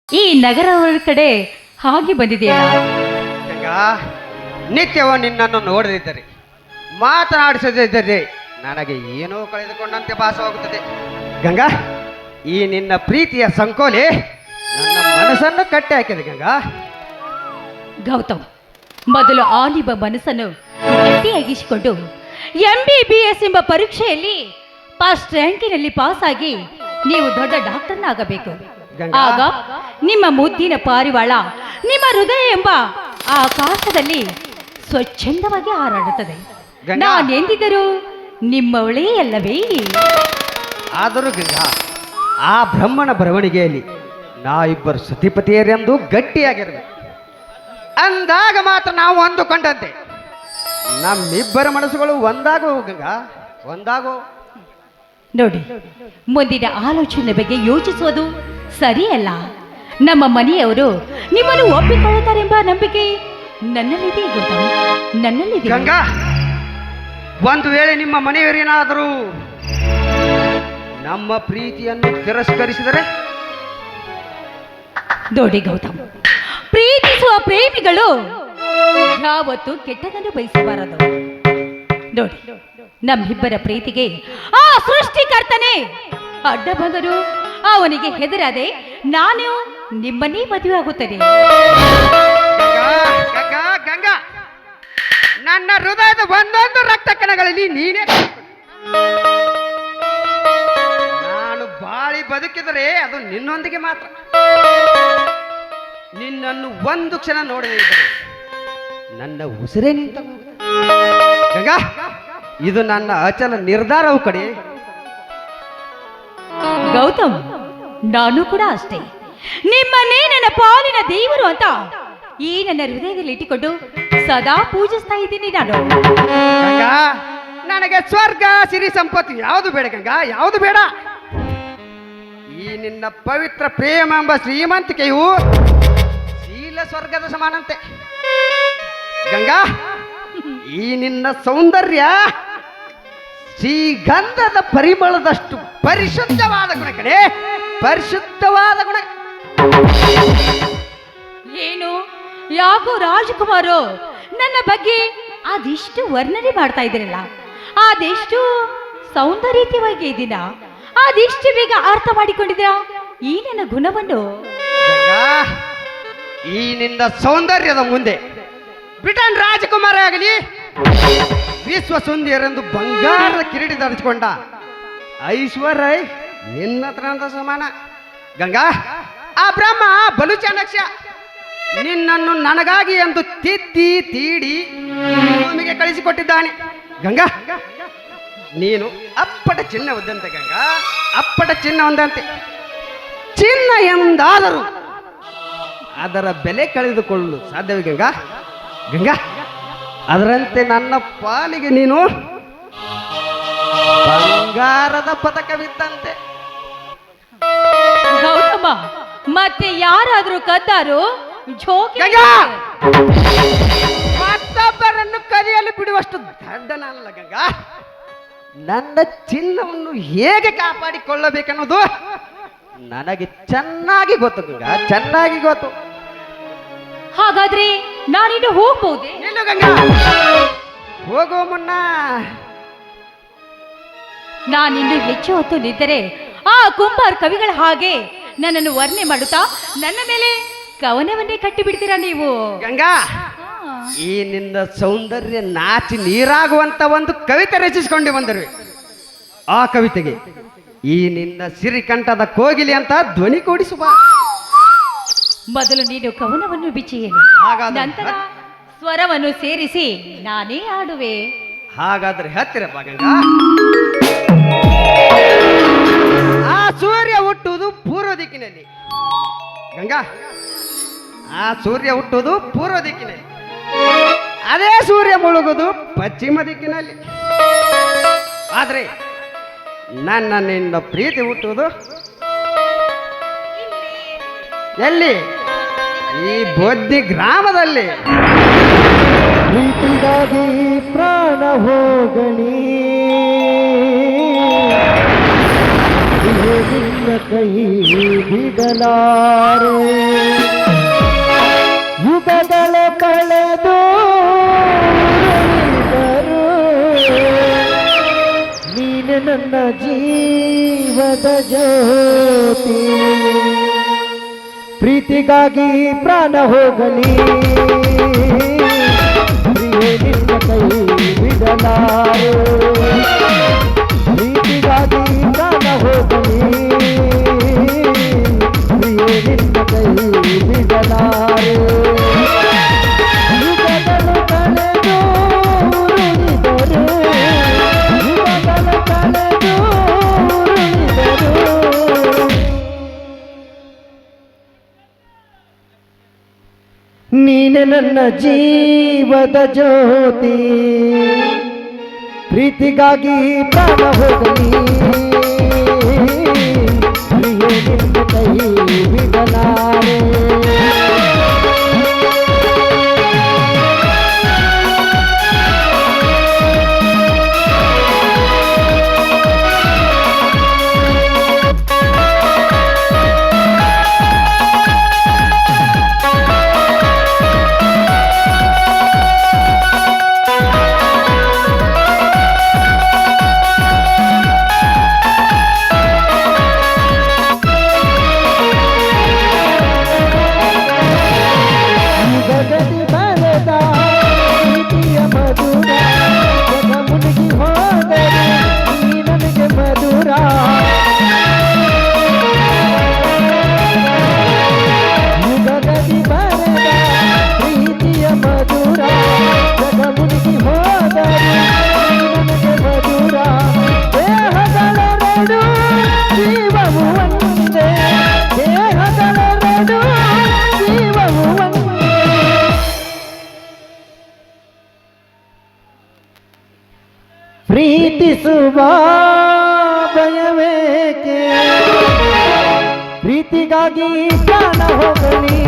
ಈ ನಗರವರ ಕಡೆ ಹಾಗೆ ಬಂದಿದೆಯಲ್ಲ. ಗಂಗಾ, ನಿತ್ಯವೂ ನಿನ್ನನ್ನು ನೋಡದಿದ್ದರೆ ಮಾತನಾಡಿಸದಿದ್ದರೆ ನನಗೆ ಏನೋ ಕಳೆದುಕೊಂಡಂತೆ ಭಾಸವಾಗುತ್ತದೆ. ಗಂಗಾ, ಈ ನಿನ್ನ ಪ್ರೀತಿಯ ಸಂಕೋಲೆ ನನ್ನ ಮನಸ್ಸನ್ನು ಕಟ್ಟಿ ಹಾಕಿದೆ. ಗಂಗಾ, ಗೌತಮ್, ಮೊದಲು ಆ ನಿಮ್ಮ ಮನಸ್ಸನ್ನು ಗಟ್ಟಿಯಾಗಿಸಿಕೊಂಡು MBBS ಎಂಬ ಪರೀಕ್ಷೆಯಲ್ಲಿ ಫಸ್ಟ್ ರ್ಯಾಂಕಿನಲ್ಲಿ ಪಾಸ್ ಆಗಿ ನೀವು ದೊಡ್ಡ ಡಾಕ್ಟರ್ನಾಗಬೇಕು. ಆಗ ನಿಮ್ಮ ಮುದ್ದಿನ ಪಾರಿವಾಳ ನಿಮ್ಮ ಹೃದಯ ಎಂಬ ಆಕಾಶದಲ್ಲಿ ಸ್ವಚ್ಛಂದವಾಗಿ ಹಾರಾಡುತ್ತದೆ. ನಾನೆಂದಿದ್ದರೂ ನಿಮ್ಮವಳೇ ಅಲ್ಲವೇ? ಆದರೂ ಗಂಗಾ, ಆ ಬ್ರಹ್ಮನ ಬರವಣಿಗೆಯಲ್ಲಿ ನಾವಿಬ್ಬರು ಸತಿಪತಿಯರೆಂದು ಗಟ್ಟಿಯಾಗಿರಬೇಕು. ಅಂದಾಗ ಮಾತ್ರ ನಾವು ಅಂದುಕೊಂಡಂತೆ ನಮ್ಮಿಬ್ಬರ ಮನಸ್ಸುಗಳು ಒಂದಾಗುವು. ಗಂಗಾ, ಒಂದಾಗೋ. ನೋಡಿ, ಮುಂದಿನ ಆಲೋಚನೆ ಬಗ್ಗೆ ಯೋಚಿಸುವುದು ಸರಿಯಲ್ಲ. ನಮ್ಮ ಮನೆಯವರು ನಿಮ್ಮನ್ನು ಒಪ್ಪಿಕೊಳ್ಳುತ್ತಾರೆಂಬ ನಂಬಿಕೆ ನನ್ನಲ್ಲಿದೆ ಗೌತಮ್, ನನ್ನಲ್ಲಿದೆ. ಗಂಗಾ, ಒಂದು ವೇಳೆ ನಿಮ್ಮ ಮನೆಯವರೇನಾದರೂ ನಮ್ಮ ಪ್ರೀತಿಯನ್ನು ತಿರಸ್ಕರಿಸಿದರೆ? ನೋಡಿ ಗೌತಮ್, ಪ್ರೀತಿಸುವ ಪ್ರೇಮಿಗಳು ಯಾವತ್ತು ಕೆಟ್ಟದನ್ನು ಬಯಸಬಾರದು. ನೋಡಿ, ನಮ್ಮಿಬ್ಬರ ಪ್ರೀತಿಗೆ ಆ ಸೃಷ್ಟಿಕರ್ತನೆ ಅಡ್ಡ ಬಂದರು. ಅವನಿಗೆ ಹೆದರದೆ ನಾನು ನಿಮ್ಮನ್ನೇ ಮದುವೆ ಆಗುತ್ತೇನೆ. ಗಂಗಾ, ಗಂಗಾ, ನನ್ನ ಹೃದಯದ ಒಂದೊಂದು ರಕ್ತ ಕಣಗಳಲ್ಲಿ ನೀನೇ. ನಾನು ಬಾಳಿ ಬದುಕಿದರೆ ಅದು ನಿನ್ನೊಂದಿಗೆ ಮಾತ್ರ. ನಿನ್ನನ್ನು ಒಂದು ಕ್ಷಣ ನೋಡದಿದ್ದರೆ ನನ್ನ ಉಸಿರೇ ನಿಂತ. ಗಂಗಾ, ಇದು ನನ್ನ ಅಚಲ ನಿರ್ಧಾರವು ಕಡೆ. ಗೌತಮ್, ನಾನು ಕೂಡ ಅಷ್ಟೇ. ನಿಮ್ಮನ್ನೇ ನನ್ನ ಪಾಲಿನ ದೇವರು ಅಂತ ಈ ನನ್ನ ಹೃದಯದಲ್ಲಿ ಇಟ್ಟುಕೊಂಡು ಸದಾ ಪೂಜಿಸ್ತಾ ಇದ್ದೀನಿ ನಾನು. ಗಂಗಾ, ನನಗೆ ಸ್ವರ್ಗ ಸಿರಿ ಸಂಪತ್ತು ಯಾವುದು ಬೇಡ. ಗಂಗಾ, ಯಾವುದು ಬೇಡ. ಈ ನಿನ್ನ ಪವಿತ್ರ ಪ್ರೇಮ ಎಂಬ ಶ್ರೀಮಂತಿಕೆಯು ಶೀಲ ಸ್ವರ್ಗದ ಸಮಾನಂತೆ. ಗಂಗಾ, ಈ ನಿನ್ನ ಸೌಂದರ್ಯ ಶ್ರೀಗಂಧದ ಪರಿಮಳದಷ್ಟು ಪರಿಶುದ್ಧವಾದ ಗುಣ ಕಡೆ, ಪರಿಶುದ್ಧವಾದ ಗುಣ. ಏನು ಯಾಕೋ ರಾಜಕುಮಾರು ನನ್ನ ಬಗ್ಗೆ ಅದೆಷ್ಟು ವರ್ಣನೆ ಮಾಡ್ತಾ ಇದ್ದೀರಲ್ಲ, ಅದೆಷ್ಟು ಸೌಂದರ್ಯವಾಗಿ ಇದ್ದೀನ, ಅದೆಷ್ಟು ಬೇಗ ಅರ್ಥ ಮಾಡಿಕೊಂಡಿದ್ದೀರಾ ಈ ನನ್ನ ಗುಣವನ್ನು? ಗಂಗಾ, ಈ ನಿನ್ನ ಸೌಂದರ್ಯದ ಮುಂದೆ ಬ್ರಿಟನ್ ರಾಜಕುಮಾರ ಆಗಲಿ, ವಿಶ್ವ ಸುಂದರಿಯರೆಂದು ಬಂಗಾರದ ಕಿರೀಟಿ ಧರಿಸಿಕೊಂಡ ಐಶ್ವರ್ಯ ನಿನ್ನ ಹತ್ರ ಸಮಾನ. ಗಂಗಾ, ಆ ಬ್ರಹ್ಮ ಬಲು ಚಾಣಕ್ಯ ನಿನ್ನನ್ನು ನನಗಾಗಿ ಎಂದು ತಿದ್ದಿ ತೀಡಿ ಭೂಮಿಗೆ ಕಳಿಸಿಕೊಟ್ಟಿದ್ದಾನೆ. ಗಂಗಾ, ನೀನು ಅಪ್ಪಟ ಚಿನ್ನ ಹೊಂದಂತೆ. ಗಂಗಾ, ಅಪ್ಪಟ ಚಿನ್ನ ಹೊಂದಂತೆ. ಚಿನ್ನ ಎಂದಾದರೂ ಅದರ ಬೆಲೆ ಕಳೆದುಕೊಳ್ಳಲು ಸಾಧ್ಯವೇ ಗಂಗಾ? ಗಂಗಾ, ಅದರಂತೆ ನನ್ನ ಪಾಲಿಗೆ ನೀನು ಬಂಗಾರದ ಪದಕವಿದ್ದಂತೆ. ಗೌತಮ, ಮತ್ತೆ ಯಾರಾದ್ರೂ ಕದ್ದಾರು ಜೋಕಿ? ಗಂಗಾ, ಮತ್ತೊಬ್ಬರನ್ನು ಕದಿಯಲು ಬಿಡುವಷ್ಟು ದಡ್ಡನಲ್ಲ. ಗಂಗಾ, ನನ್ನ ಚಿನ್ನವನ್ನು ಹೇಗೆ ಕಾಪಾಡಿಕೊಳ್ಳಬೇಕನ್ನೋದು ನನಗೆ ಚೆನ್ನಾಗಿ ಗೊತ್ತು. ಗಂಗಾ, ಚೆನ್ನಾಗಿ ಗೊತ್ತು. ಹಾಗಾದ್ರೆ ನಾನಿನ್ನು ಹೋಗ್ಬಹುದೇ? ನಿಲ್ಲು ಗಂಗಾ, ಹೋಗುವ ಮುನ್ನ ನಾನಿನ್ನು ಹೆಚ್ಚು ಹೊತ್ತು ನಿಂತರೆ ಆ ಕುಂಬಾರ್ ಕವಿಗಳ ಹಾಗೆ ನನ್ನನ್ನು ವರ್ಣನೆ ಮಾಡುತ್ತಾ ನನ್ನ ಮೇಲೆ ಕವನವನ್ನೇ ಕಟ್ಟಿ ಬಿಡ್ತೀರಾ ನೀವು? ಗಂಗಾ, ಈ ನಿನ್ನ ಸೌಂದರ್ಯ ನಾಚಿ ನೀರಾಗುವಂತ ಒಂದು ಕವಿತೆ ರಚಿಸಿಕೊಂಡು ಬಂದರು. ಆ ಕವಿತೆಗೆ ಈ ನಿನ್ನ ಸಿರಿಕಂಠದ ಕೋಗಿಲೆ ಅಂತ ಧ್ವನಿ ಕೂಡಿಸುವ. ಮೊದಲು ನೀನು ಕವನವನ್ನು ಬಿಚ್ಚಿ ಹೇಳಿ, ನಂತರ ಸ್ವರವನ್ನು ಸೇರಿಸಿ ನಾನೇ ಆಡುವೆ. ಹಾಗಾದ್ರೆ ಹತ್ತಿರಪ್ಪ. ಗಂಗಾ, ಆ ಸೂರ್ಯ ಹುಟ್ಟುವುದು ಪೂರ್ವ ದಿಕ್ಕಿನಲ್ಲಿ. ಗಂಗಾ, ಆ ಸೂರ್ಯ ಹುಟ್ಟುವುದು ಪೂರ್ವ ದಿಕ್ಕಿನಲ್ಲಿ, ಅದೇ ಸೂರ್ಯ ಮುಳುಗುವುದು ಪಶ್ಚಿಮ ದಿಕ್ಕಿನಲ್ಲಿ. ಆದ್ರೆ ನನ್ನ ನಿನ್ನ ಪ್ರೀತಿ ಹುಟ್ಟುವುದು ಎಲ್ಲಿ? ಈ ಬೊದ್ದಿ ಗ್ರಾಮದಲ್ಲಿ. ಪ್ರೀತಿಗಾಗಿ ಪ್ರಾಣ ಹೋಗಣಿ, ನಿನ್ನ ಕೈ ಬಿಡಲಾರೆ ಯುಗಗಳ ಕಳೆದು ನೀನು ನನ್ನ ಜೀವದ ಜ್ಯೋತಿ ಪ್ರೀತಿಗಾಗಿ ಪ್ರಾಣ ಹೋಗಲಿ ಪ್ರಿಯೆ ನಿನ್ನ ಕೈ ಬಿಡಲಾರೆ ಪ್ರೀತಿಗಾಗಿ ಪ್ರಾಣ ಹೋಗಲಿ ಪ್ರಿಯೆ ನಿನ್ನ ಕೈ ಬಿಡಲಾರೆ ಯುಗಗಳು ಕಳೆದು ಉರುಳಿದರು ಯುಗಗಳು ಕಳೆದು ಉರುಳಿದರು ನೀನೆ ನನ್ನ ಜೀವದ ಜ್ಯೋತಿ ಪ್ರೀತಿಗಾಗಿ ಪ್ರಾಣ ಹೋಗಲಿ ಪ್ರಿಯೆ ನಿನ್ನ ಕೈ ಬಿಡಲಾರೆ ಪ್ರೀತಿಸುವ ಭಯವೇಕೆ ಪ್ರೀತಿಗಾಗಿ ಪ್ರಾಣ ಹೋಗಲಿ